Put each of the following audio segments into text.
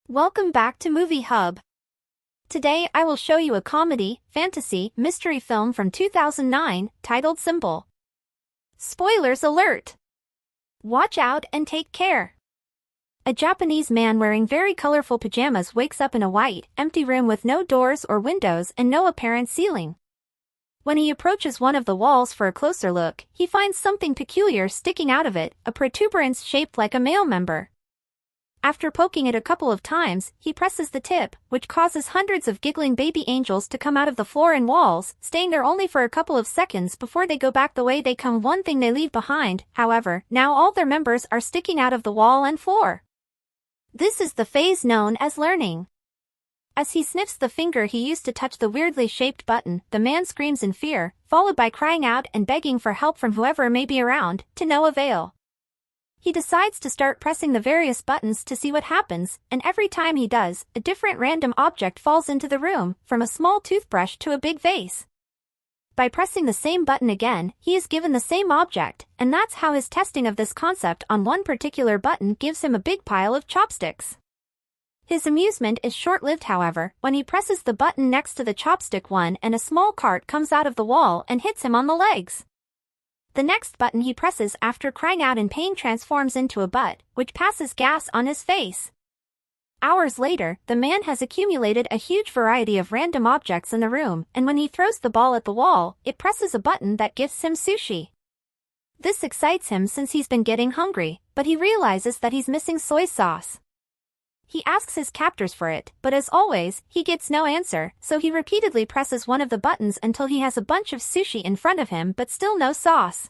Welcome back to Movie Hub. Today I will show you a comedy, fantasy, mystery film from 2009, titled Symbol. Spoilers alert! Watch out and take care. A Japanese man wearing very colorful pajamas wakes up in a white, empty room with no doors or windows and no apparent ceiling. When he approaches one of the walls for a closer look, he finds something peculiar sticking out of it, a protuberance shaped like a male member. After poking it a couple of times, he presses the tip, which causes hundreds of giggling baby angels to come out of the floor and walls, staying there only for a couple of seconds before they go back the way they come. One thing they leave behind, however, now all their members are sticking out of the wall and floor. This is the phase known as learning. As he sniffs the finger he used to touch the weirdly shaped button, the man screams in fear, followed by crying out and begging for help from whoever may be around, to no avail. He decides to start pressing the various buttons to see what happens, and every time he does, a different random object falls into the room, from a small toothbrush to a big vase. By pressing the same button again, he is given the same object, and that's how his testing of this concept on one particular button gives him a big pile of chopsticks. His amusement is short-lived, however, when he presses the button next to the chopstick one and a small cart comes out of the wall and hits him on the legs. The next button he presses after crying out in pain transforms into a butt, which passes gas on his face. Hours later, the man has accumulated a huge variety of random objects in the room, and when he throws the ball at the wall, it presses a button that gives him sushi. This excites him since he's been getting hungry, but he realizes that he's missing soy sauce. He asks his captors for it, but as always, he gets no answer, so he repeatedly presses one of the buttons until he has a bunch of sushi in front of him but still no sauce.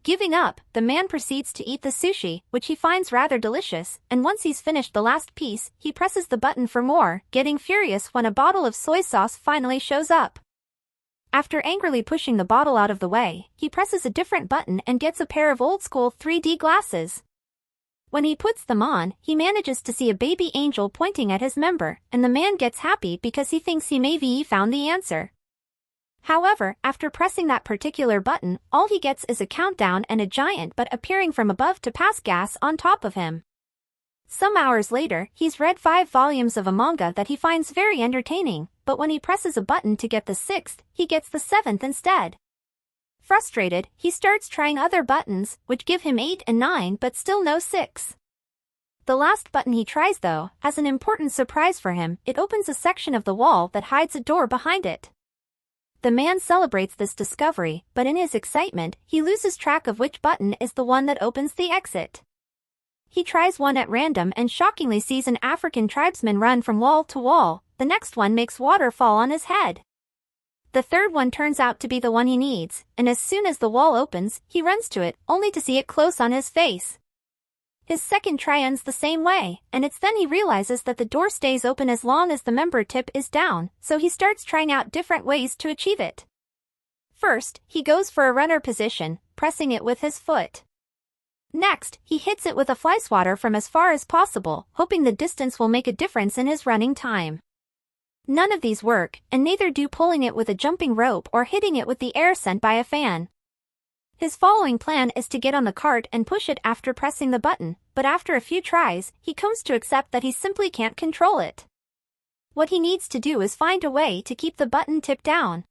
Giving up, the man proceeds to eat the sushi, which he finds rather delicious, and once he's finished the last piece, he presses the button for more, getting furious when a bottle of soy sauce finally shows up. After angrily pushing the bottle out of the way, he presses a different button and gets a pair of old-school 3D glasses. When he puts them on, he manages to see a baby angel pointing at his member, and the man gets happy because he thinks he maybe found the answer. However, after pressing that particular button, all he gets is a countdown and a giant butt appearing from above to pass gas on top of him. Some hours later, he's read 5 volumes of a manga that he finds very entertaining, but when he presses a button to get the 6th, he gets the 7th instead. Frustrated, he starts trying other buttons, which give him 8 and 9 but still no 6. The last button he tries though, has an important surprise for him. It opens a section of the wall that hides a door behind it. The man celebrates this discovery, but in his excitement, he loses track of which button is the one that opens the exit. He tries one at random and shockingly sees an African tribesman run from wall to wall. The next one makes water fall on his head. The third one turns out to be the one he needs, and as soon as the wall opens, he runs to it, only to see it close on his face. His second try ends the same way, and it's then he realizes that the door stays open as long as the member tip is down, so he starts trying out different ways to achieve it. First, he goes for a runner position, pressing it with his foot. Next, he hits it with a fly swatter from as far as possible, hoping the distance will make a difference in his running time. None of these work, and neither do pulling it with a jumping rope or hitting it with the air sent by a fan. His following plan is to get on the cart and push it after pressing the button, but after a few tries, he comes to accept that he simply can't control it. What he needs to do is find a way to keep the button tipped down.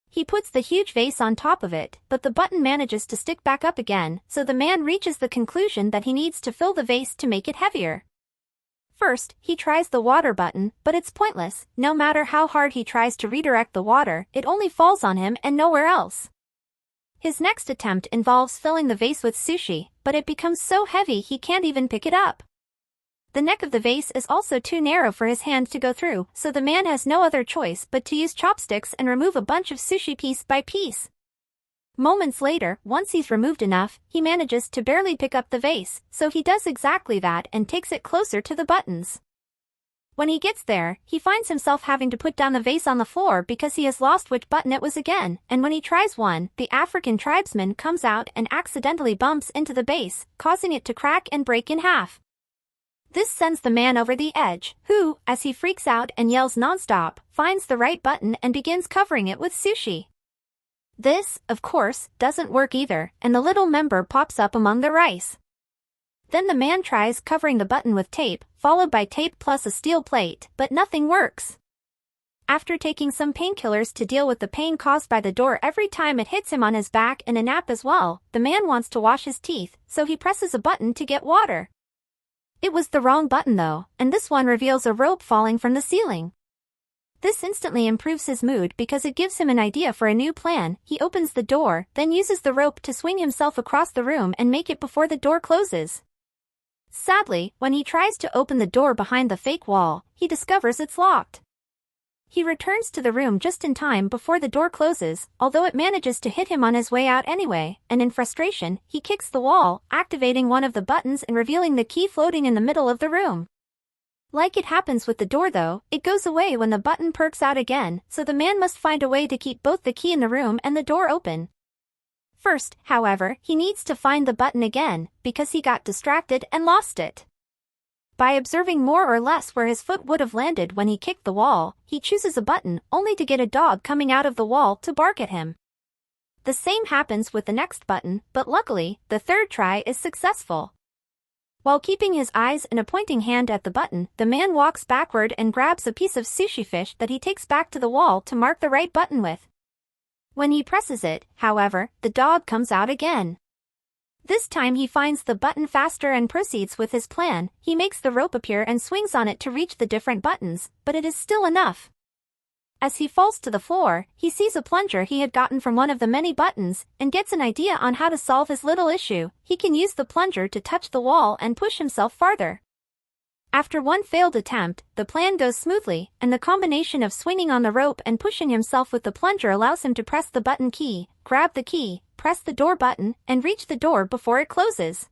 He puts the huge vase on top of it, but the button manages to stick back up again, so the man reaches the conclusion that he needs to fill the vase to make it heavier. First, he tries the water button, but it's pointless. No matter how hard he tries to redirect the water, it only falls on him and nowhere else. His next attempt involves filling the vase with sushi, but it becomes so heavy he can't even pick it up. The neck of the vase is also too narrow for his hand to go through, so the man has no other choice but to use chopsticks and remove a bunch of sushi piece by piece. Moments later, once he's removed enough, he manages to barely pick up the vase, so he does exactly that and takes it closer to the buttons. When he gets there, he finds himself having to put down the vase on the floor because he has lost which button it was again, and when he tries one, the African tribesman comes out and accidentally bumps into the base, causing it to crack and break in half. This sends the man over the edge, who, as he freaks out and yells nonstop, finds the right button and begins covering it with sushi. This, of course, doesn't work either, and the little member pops up among the rice. Then the man tries covering the button with tape, followed by tape plus a steel plate, but nothing works. After taking some painkillers to deal with the pain caused by the door every time it hits him on his back and a nap as well, the man wants to wash his teeth, so he presses a button to get water. It was the wrong button though, and this one reveals a rope falling from the ceiling. This instantly improves his mood because it gives him an idea for a new plan. He opens the door, then uses the rope to swing himself across the room and make it before the door closes. Sadly, when he tries to open the door behind the fake wall, he discovers it's locked. He returns to the room just in time before the door closes, although it manages to hit him on his way out anyway, and in frustration, he kicks the wall, activating one of the buttons and revealing the key floating in the middle of the room. Like it happens with the door though, it goes away when the button perks out again, so the man must find a way to keep both the key in the room and the door open. First, however, he needs to find the button again, because he got distracted and lost it. By observing more or less where his foot would have landed when he kicked the wall, he chooses a button, only to get a dog coming out of the wall to bark at him. The same happens with the next button, but luckily, the third try is successful. While keeping his eyes and a pointing hand at the button, the man walks backward and grabs a piece of sushi fish that he takes back to the wall to mark the right button with. When he presses it, however, the dog comes out again. This time he finds the button faster and proceeds with his plan. He makes the rope appear and swings on it to reach the different buttons, but it is still enough. As he falls to the floor, he sees a plunger he had gotten from one of the many buttons, and gets an idea on how to solve his little issue. He can use the plunger to touch the wall and push himself farther. After one failed attempt, the plan goes smoothly, and the combination of swinging on the rope and pushing himself with the plunger allows him to press the button key, grab the key, press the door button, and reach the door before it closes.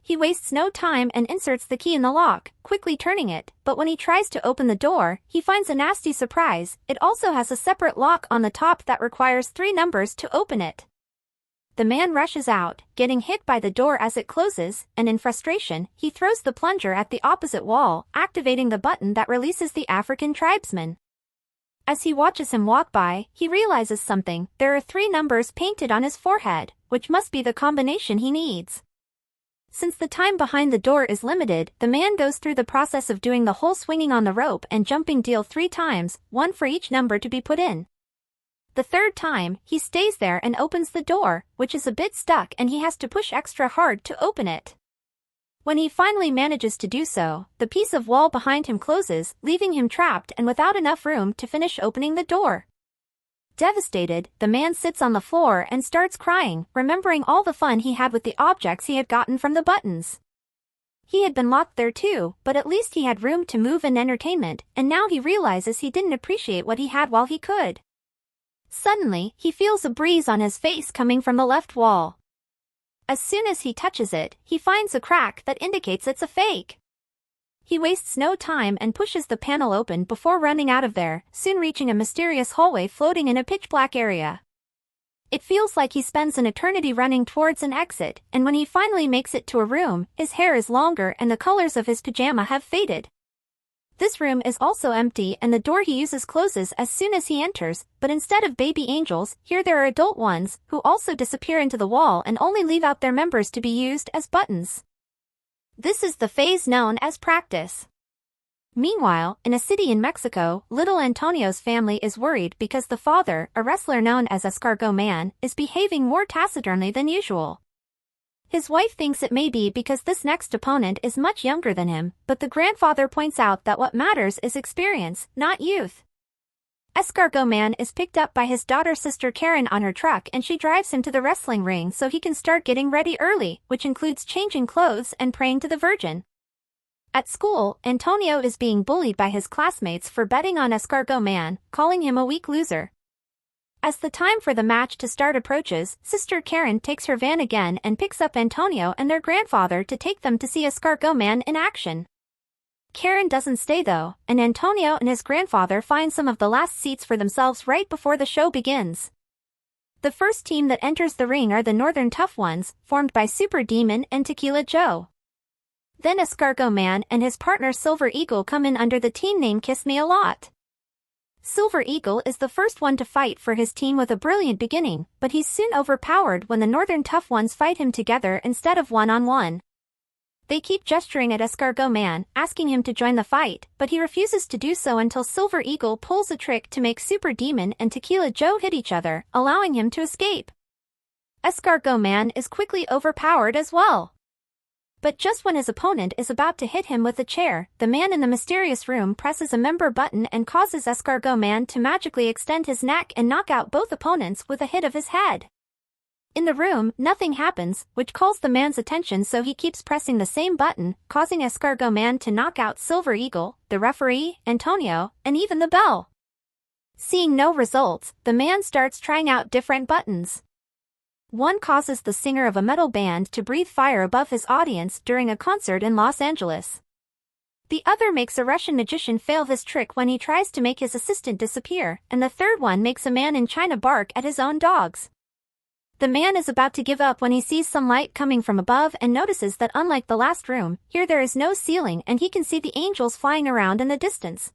He wastes no time and inserts the key in the lock, quickly turning it, but when he tries to open the door, he finds a nasty surprise. It also has a separate lock on the top that requires 3 numbers to open it. The man rushes out, getting hit by the door as it closes, and in frustration, he throws the plunger at the opposite wall, activating the button that releases the African tribesman. As he watches him walk by, he realizes something. There are 3 numbers painted on his forehead, which must be the combination he needs. Since the time behind the door is limited, the man goes through the process of doing the whole swinging on the rope and jumping deal 3 times, 1 for each number to be put in. The third time, he stays there and opens the door, which is a bit stuck and he has to push extra hard to open it. When he finally manages to do so, the piece of wall behind him closes, leaving him trapped and without enough room to finish opening the door. Devastated, the man sits on the floor and starts crying, remembering all the fun he had with the objects he had gotten from the buttons. He had been locked there too, but at least he had room to move and entertainment, and now he realizes he didn't appreciate what he had while he could. Suddenly, he feels a breeze on his face coming from the left wall. As soon as he touches it, he finds a crack that indicates it's a fake. He wastes no time and pushes the panel open before running out of there, soon reaching a mysterious hallway floating in a pitch-black area. It feels like he spends an eternity running towards an exit, and when he finally makes it to a room, his hair is longer and the colors of his pajama have faded. This room is also empty and the door he uses closes as soon as he enters, but instead of baby angels, here there are adult ones, who also disappear into the wall and only leave out their members to be used as buttons. This is the phase known as practice. Meanwhile, in a city in Mexico, little Antonio's family is worried because the father, a wrestler known as Escargot Man, is behaving more taciturnly than usual. His wife thinks it may be because this next opponent is much younger than him, but the grandfather points out that what matters is experience, not youth. Escargot Man is picked up by his daughter's sister Karen on her truck and she drives him to the wrestling ring so he can start getting ready early, which includes changing clothes and praying to the Virgin. At school, Antonio is being bullied by his classmates for betting on Escargot Man, calling him a weak loser. As the time for the match to start approaches, Sister Karen takes her van again and picks up Antonio and their grandfather to take them to see Escargot Man in action. Karen doesn't stay though, and Antonio and his grandfather find some of the last seats for themselves right before the show begins. The first team that enters the ring are the Northern Tough Ones, formed by Super Demon and Tequila Joe. Then Escargot Man and his partner Silver Eagle come in under the team name Kiss Me a Lot. Silver Eagle is the first one to fight for his team with a brilliant beginning, but he's soon overpowered when the Northern Tough Ones fight him together instead of one-on-one. They keep gesturing at Escargot Man, asking him to join the fight, but he refuses to do so until Silver Eagle pulls a trick to make Super Demon and Tequila Joe hit each other, allowing him to escape. Escargot Man is quickly overpowered as well. But just when his opponent is about to hit him with a chair, the man in the mysterious room presses a member button and causes Escargot Man to magically extend his neck and knock out both opponents with a hit of his head. In the room, nothing happens, which calls the man's attention, so he keeps pressing the same button, causing Escargot Man to knock out Silver Eagle, the referee, Antonio, and even the bell. Seeing no results, the man starts trying out different buttons. One causes the singer of a metal band to breathe fire above his audience during a concert in Los Angeles. The other makes a Russian magician fail this trick when he tries to make his assistant disappear, and the third one makes a man in China bark at his own dogs. The man is about to give up when he sees some light coming from above and notices that unlike the last room, here there is no ceiling and he can see the angels flying around in the distance.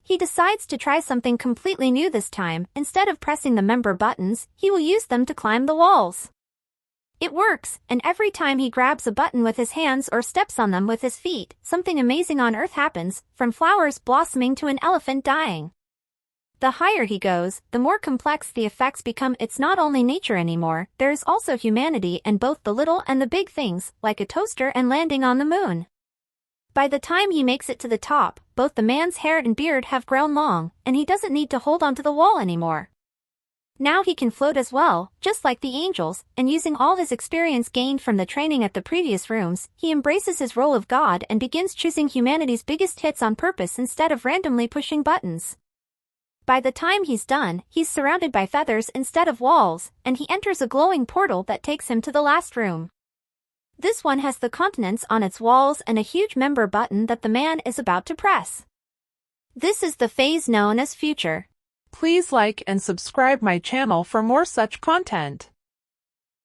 He decides to try something completely new this time. Instead of pressing the member buttons, he will use them to climb the walls. It works, and every time he grabs a button with his hands or steps on them with his feet, something amazing on Earth happens, from flowers blossoming to an elephant dying. The higher he goes, the more complex the effects become. It's not only nature anymore, there is also humanity and both the little and the big things, like a toaster and landing on the moon. By the time he makes it to the top, both the man's hair and beard have grown long, and he doesn't need to hold onto the wall anymore. Now he can float as well, just like the angels, and using all his experience gained from the training at the previous rooms, he embraces his role of God and begins choosing humanity's biggest hits on purpose instead of randomly pushing buttons. By the time he's done, he's surrounded by feathers instead of walls, and he enters a glowing portal that takes him to the last room. This one has the continents on its walls and a huge member button that the man is about to press. This is the phase known as future. Please like and subscribe my channel for more such content.